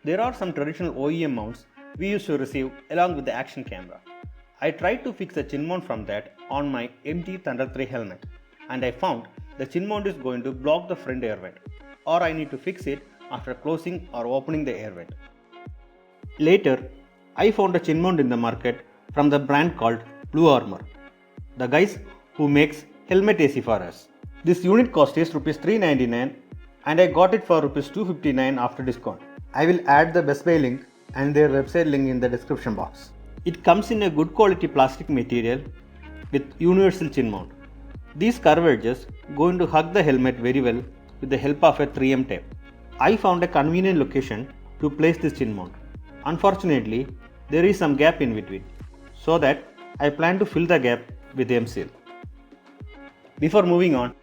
There are some traditional OEM mounts we used to receive along with the action camera. I tried to fix the chin mount from that on my empty Thunder 3 helmet, and I found the chin mount is going to block the front air vent, or I need to fix it after closing or opening the air vent. Later, I found a chin mount in the market from the brand called bluarmor, the guys who makes helmet AC for us. This unit cost is Rs 399 and I got it for Rs 259 after discount. I will add the Best Buy link and their website link in the description box. It comes in a good quality plastic material with universal chin mount. These curved edges going to hug the helmet very well with the help of a 3M tape. I found a convenient location to place this chin mount. Unfortunately, there is some gap in between, so that I plan to fill the gap with M-seal. Before moving on,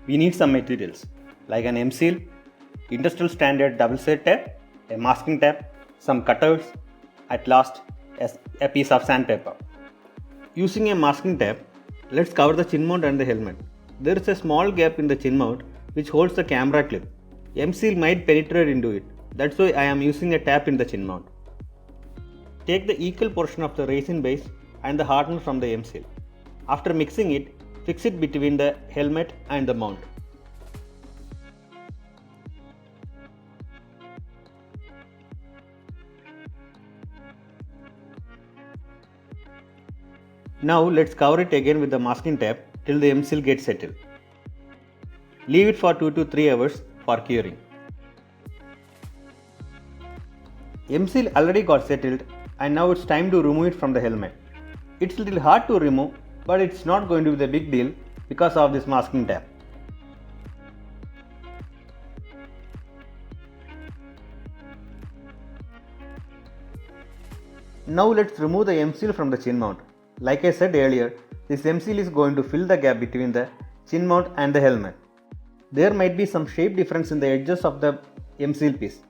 we need some materials like an M-seal, industrial standard double-sided tape, a masking tape, some cutters, at last a piece of sandpaper. Using a masking tape, let's cover the chin mount and the helmet. There is a small gap in the chin mount which holds the camera clip. M-seal might penetrate into it, that's why I am using a tap in the chin mount. Take the equal portion of the resin base and the hardener from the M-seal. After mixing it, fix it between the helmet and the mount. Now let's cover it again with the masking tape till the M-seal gets settled. Leave it for 2 to 3 hours for curing. M-seal already got settled and now it's time to remove it from the helmet. It's a little hard to remove, but it's not going to be the big deal because of this masking tape. Now let's remove the M-seal from the chin mount. Like I said earlier, this M-seal is going to fill the gap between the chin mount and the helmet. There might be some shape difference in the edges of the M-seal piece.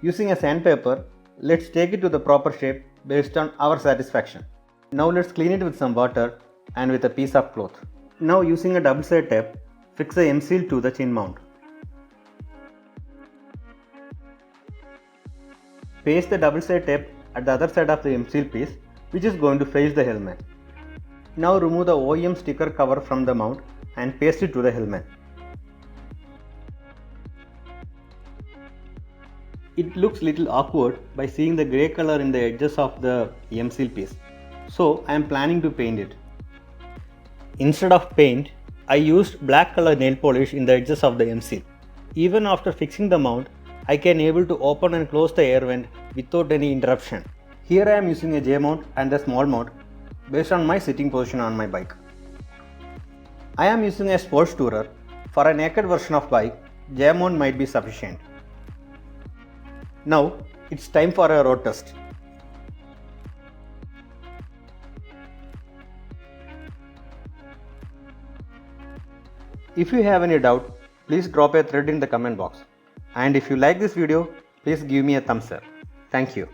Using a sandpaper, let's take it to the proper shape based on our satisfaction. Now let's clean it with some water and with a piece of cloth. Now using a double-sided tape, fix the M-seal to the chin mount. Paste the double-sided tape at the other side of the M-seal piece, which is going to face the helmet. Now remove the OEM sticker cover from the mount and paste it to the helmet. It looks little awkward by seeing the grey color in the edges of the M-seal piece, so I am planning to paint it. Instead of paint, I used black color nail polish in the edges of the M-seal. Even after fixing the mount, I can able to open and close the air vent without any interruption. Here I am using a J mount and a small mount based on my sitting position on my bike. I am using a sports tourer. For a naked version of bike, J mount might be sufficient. Now it's time for a road test. If you have any doubt, please drop a thread in the comment box. And if you like this video, please give me a thumbs up. Thank you.